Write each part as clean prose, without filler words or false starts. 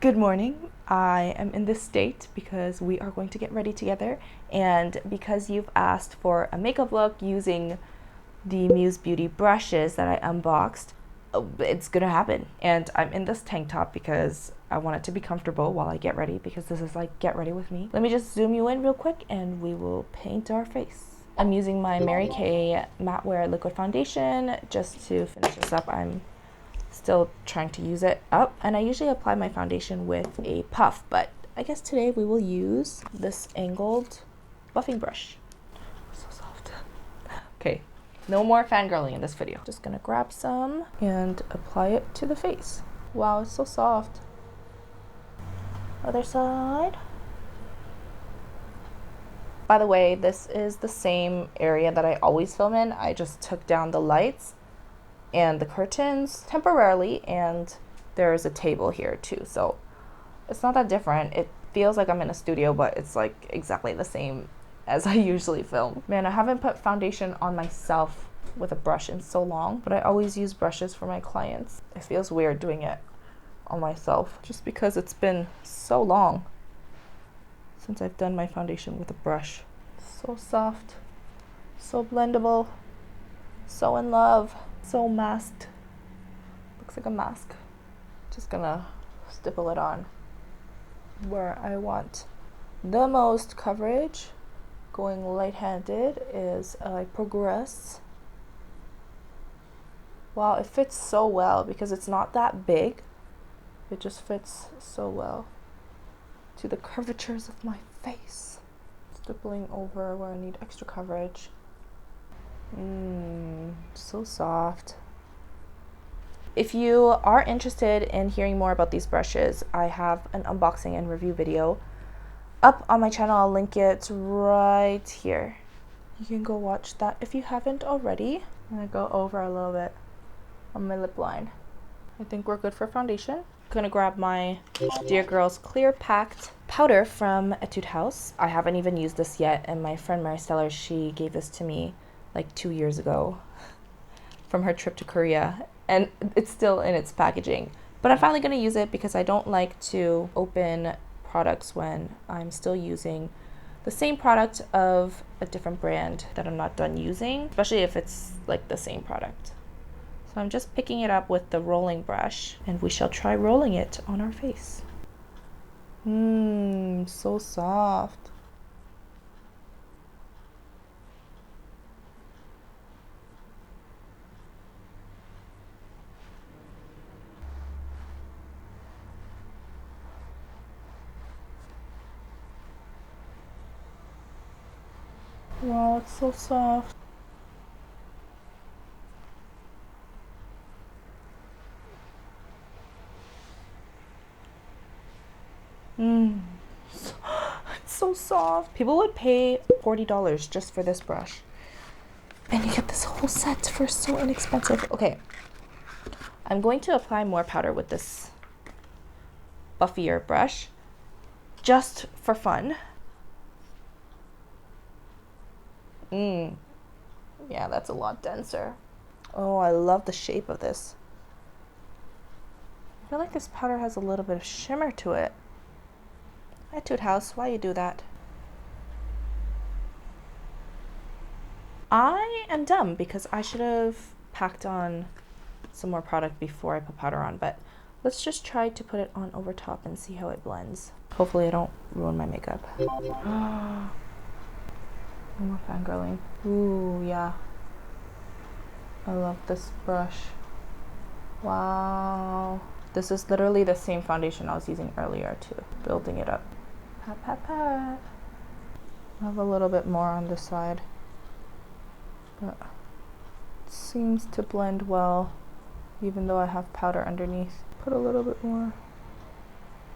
Good morning. I am in this state because we are going to get ready together, and because you've asked for a makeup look using the Muse Beauty brushes that I unboxed, it's gonna happen. And I'm in this tank top because I want it to be comfortable while I get ready, because this is like get ready with me. Let me just zoom you in real quick and we will paint our face. I'm using my Mary Kay Matte Wear Liquid Foundation just to finish this up. I'm still trying to use it up, and I usually apply my foundation with a puff, but I guess today we will use this angled buffing brush. So soft. Okay, no more fangirling in this video. Just gonna grab some and apply it to the face. Wow, it's so soft. Other side. By the way, this is the same area that I always film in. I just took down the lights and the curtains temporarily, and there's a table here too, so it's not that different. It feels like I'm in a studio, but it's like exactly the same as I usually film. Man, I haven't put foundation on myself with a brush in so long, but I always use brushes for my clients. It feels weird doing it on myself just because it's been so long since I've done my foundation with a brush. So soft, so blendable, so in love. So masked. Looks like a mask. Just gonna stipple it on where I want the most coverage. Going light-handed is I progress. Wow, it fits so well because it's not that big. It just fits so well to the curvatures of my face. Stippling over where I need extra coverage. So soft. If you are interested in hearing more about these brushes, I have an unboxing and review video up on my channel. I'll link it right here. You can go watch that if you haven't already. I'm gonna go over a little bit on my lip line. I think we're good for foundation. I'm gonna grab my Dear Girls Clear Pact powder from ETUDE House. I haven't even used this yet, and my friend Maricela, she gave this to me like 2 years ago from her trip to Korea, and it's still in its packaging. But I'm finally gonna use it because I don't like to open products when I'm still using the same product of a different brand that I'm not done using, especially if it's like the same product. So I'm just picking it up with the rolling brush, and we shall try rolling it on our face. So soft. Wow, it's so soft. It's so soft. People would pay $40 just for this brush. And you get this whole set for so inexpensive. Okay, I'm going to apply more powder with this buffier brush just for fun. Yeah, that's a lot denser. Oh, I love the shape of this. I feel like this powder has a little bit of shimmer to it. ETUDE House, why you do that? I am dumb because I should have packed on some more product before I put powder on, but let's just try to put it on over top and see how it blends. Hopefully I don't ruin my makeup. No more fangirling. Ooh, yeah. I love this brush. Wow. This is literally the same foundation I was using earlier too. Building it up. Pat, pat, pat. I have a little bit more on this side, but it seems to blend well, even though I have powder underneath. Put a little bit more.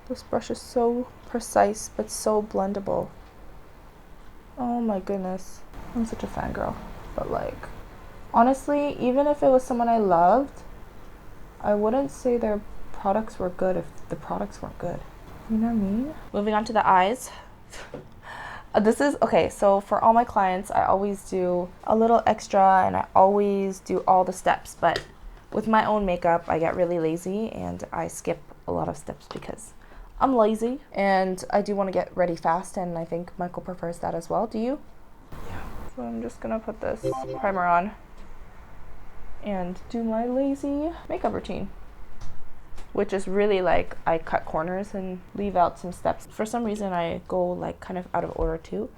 This brush is so precise, but so blendable. Oh my goodness. I'm such a fangirl. But like, honestly, even if it was someone I loved, I wouldn't say their products were good if the products weren't good. You know what I mean? Moving on to the eyes. This is, okay, so for all my clients, I always do a little extra and I always do all the steps. But with my own makeup, I get really lazy and I skip a lot of steps because I'm lazy and I do want to get ready fast, and I think Michael prefers that as well. Do you? Yeah. So I'm just gonna put this primer on and do my lazy makeup routine, which is really like I cut corners and leave out some steps. For some reason I go like kind of out of order too.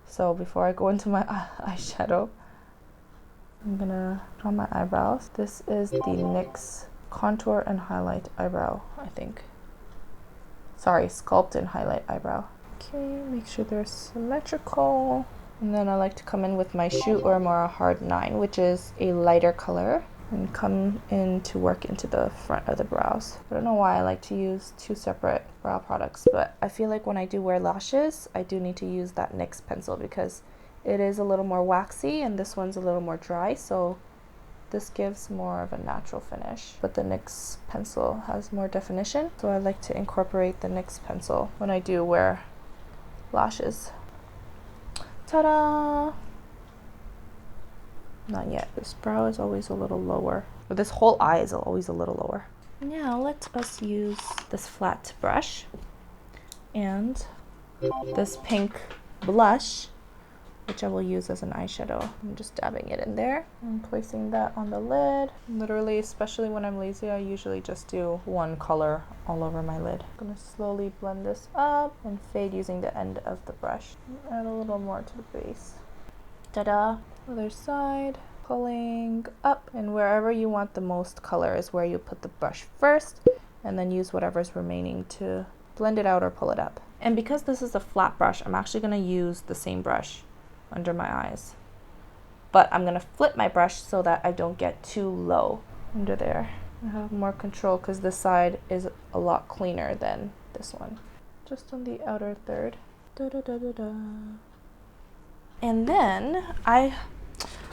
So before I go into my eyeshadow, I'm gonna draw my eyebrows. This is the NYX Contour and Highlight Eyebrow, I think. Sorry, Sculpt and Highlight Eyebrow. Okay, make sure they're symmetrical. And then I like to come in with my SHU UEMURA Hard 9, which is a lighter color, and come in to work into the front of the brows. I don't know why I like to use two separate brow products, but I feel like when I do wear lashes, I do need to use that NYX pencil because it is a little more waxy and this one's a little more dry, so this gives more of a natural finish. But the NYX pencil has more definition, so I like to incorporate the NYX pencil when I do wear lashes. Ta-da! Not yet. This brow is always a little lower. Or this whole eye is always a little lower. Now let us use this flat brush and this pink blush, which I will use as an eyeshadow. I'm just dabbing it in there and placing that on the lid. Literally, especially when I'm lazy, I usually just do one color all over my lid. I'm gonna slowly blend this up and fade using the end of the brush. Add a little more to the base. Ta-da! Other side, pulling up, and wherever you want the most color is where you put the brush first, and then use whatever's remaining to blend it out or pull it up. And because this is a flat brush, I'm actually gonna use the same brush under my eyes, but I'm gonna flip my brush so that I don't get too low under there. I have more control because this side is a lot cleaner than this one. Just on the outer third. Da, da, da, da, da. And then I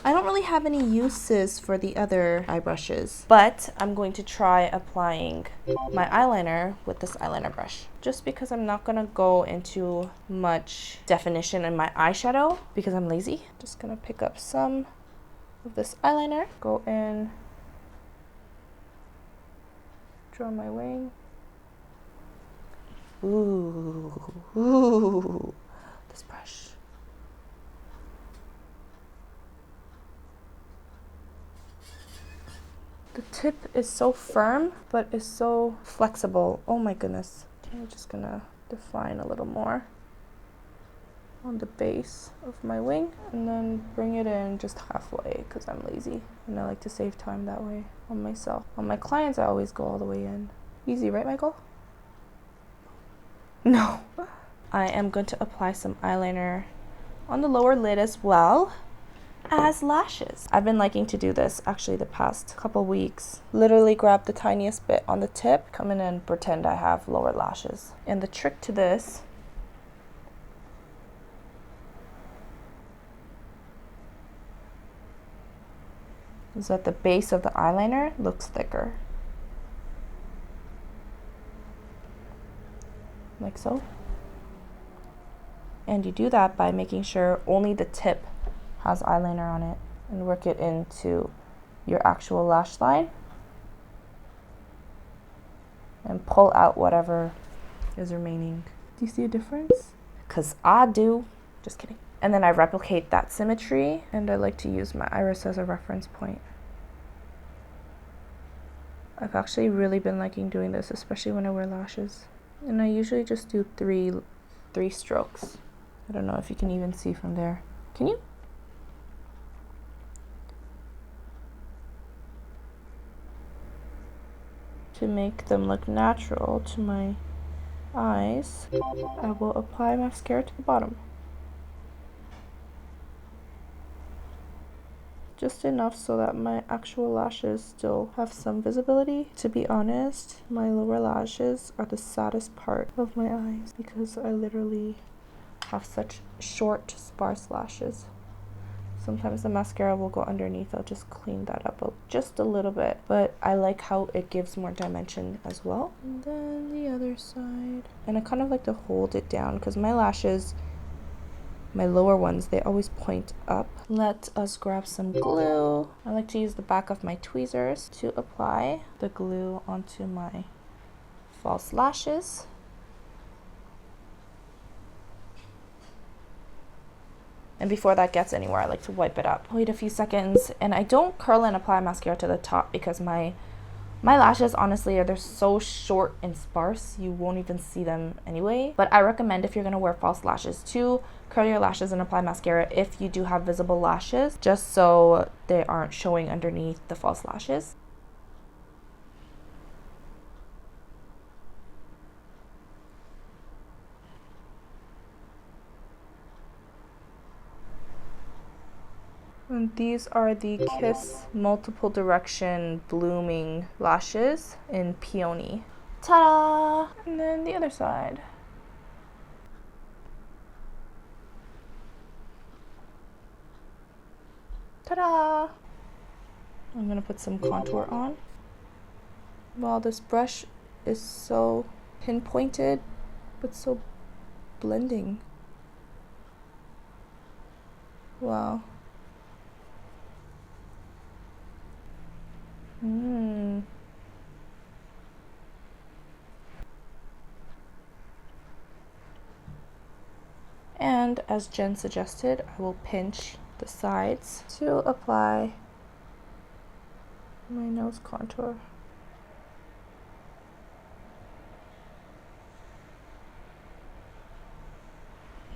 don't really have any uses for the other eye brushes, but I'm going to try applying my eyeliner with this eyeliner brush, just because I'm not gonna go into much definition in my eyeshadow because I'm lazy. Just gonna pick up some of this eyeliner, go in, draw my wing. Ooh, this brush. The tip is so firm, but is so flexible. Oh my goodness. I'm just gonna define a little more on the base of my wing and then bring it in just halfway because I'm lazy and I like to save time that way on myself. On my clients, I always go all the way in. Easy, right, Michael? No. I am going to apply some eyeliner on the lower lid as well as lashes. I've been liking to do this actually the past couple weeks. Literally grab the tiniest bit on the tip, come in and pretend I have lower lashes. And the trick to this is that the base of the eyeliner looks thicker. Like so. And you do that by making sure only the tip has eyeliner on it and work it into your actual lash line and pull out whatever is remaining. Do you see a difference? Because I do. Just kidding. And then I replicate that symmetry, and I like to use my iris as a reference point. I've actually really been liking doing this, especially when I wear lashes. And I usually just do three strokes. I don't know if you can even see from there. Can you? To make them look natural to my eyes, I will apply mascara to the bottom. Just enough so that my actual lashes still have some visibility. To be honest, my lower lashes are the saddest part of my eyes because I literally have such short, sparse lashes. Sometimes the mascara will go underneath. I'll just clean that up just a little bit, but I like how it gives more dimension as well. And then the other side. And I kind of like to hold it down because my lashes, my lower ones, they always point up. Let us grab some glue. I like to use the back of my tweezers to apply the glue onto my false lashes. And before that gets anywhere, I like to wipe it up. Wait a few seconds, and I don't curl and apply mascara to the top because my lashes, honestly, they're so short and sparse, you won't even see them anyway. But I recommend, if you're gonna wear false lashes, to curl your lashes and apply mascara if you do have visible lashes, just so they aren't showing underneath the false lashes. And these are the Kiss Multiple Direction Blooming Lashes in Peony. Ta-da! And then the other side. Ta-da! I'm gonna put some contour on. Wow, this brush is so pinpointed, but so blending. Wow. And as Jen suggested, I will pinch the sides to apply my nose contour.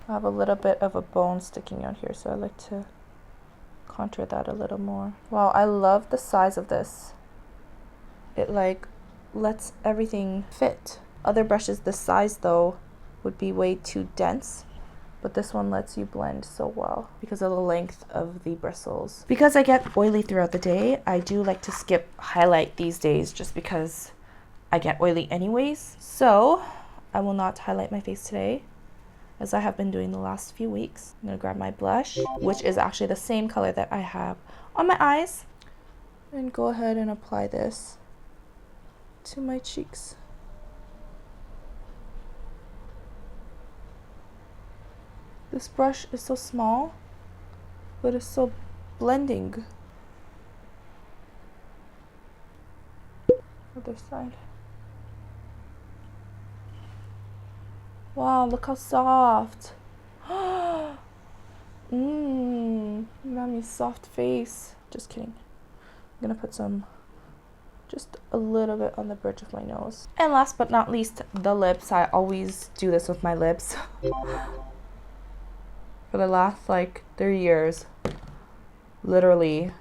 I have a little bit of a bone sticking out here, so I like to contour that a little more. Wow, I love the size of this. It like lets everything fit. Other brushes this size though would be way too dense, but this one lets you blend so well because of the length of the bristles. Because I get oily throughout the day, I do like to skip highlight these days just because I get oily anyways. So I will not highlight my face today, as I have been doing the last few weeks. I'm gonna grab my blush, which is actually the same color that I have on my eyes, and go ahead and apply this to my cheeks. This brush is so small, but it's so blending. Other side. Wow, look how soft. Nami's soft face. Just kidding. I'm gonna put some, just a little bit on the bridge of my nose. And last but not least, the lips. I always do this with my lips. For the last like 3 years. Literally.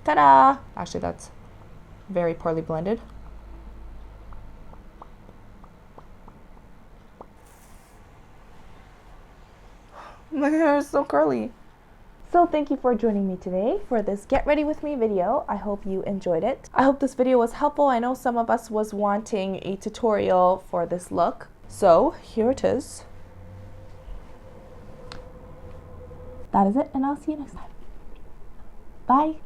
Ta-da! Actually, that's very poorly blended. My hair is so curly. So thank you for joining me today for this Get Ready With Me video. I hope you enjoyed it. I hope this video was helpful. I know some of us was wanting a tutorial for this look. So here it is. That is it, and I'll see you next time. Bye.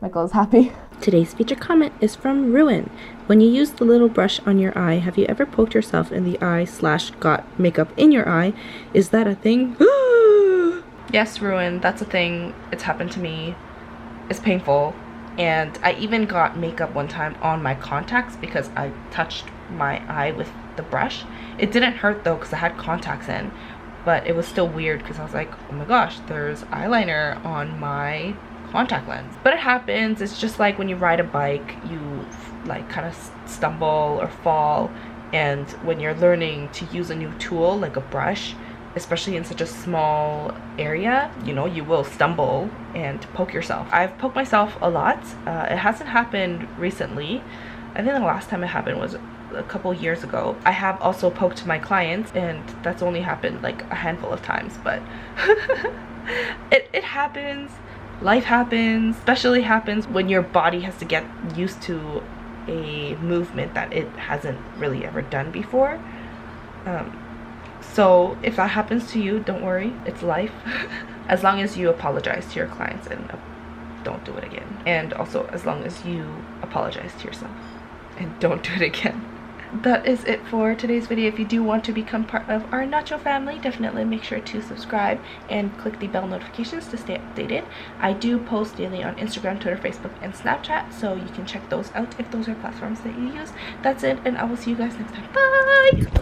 Michael is happy. Today's featured comment is from Ruin. When you use the little brush on your eye, have you ever poked yourself in the eye / got makeup in your eye? Is that a thing? Yes, Ruin, that's a thing. It's happened to me. It's painful. And I even got makeup one time on my contacts because I touched my eye with the brush. It didn't hurt though because I had contacts in, but it was still weird because I was like, oh my gosh, there's eyeliner on my contact lens. But it happens. It's just like when you ride a bike, you like kind of stumble or fall, and when you're learning to use a new tool like a brush, especially in such a small area, you know, you will stumble and poke yourself. I've poked myself a lot. It hasn't happened recently. I think the last time it happened was a couple years ago. I have also poked my clients, and that's only happened like a handful of times, but it happens. Life happens. Especially happens when your body has to get used to a movement that it hasn't really ever done before. So if that happens to you, don't worry, it's life. As long as you apologize to your clients and don't do it again. And also as long as you apologize to yourself and don't do it again. that is it for today's video. If you do want to become part of our natural family, definitely make sure to subscribe and click the bell notifications to stay updated. I do post daily on Instagram, Twitter, Facebook, and Snapchat, so you can check those out if those are platforms that you use. That's it, and I will see you guys next time. Bye!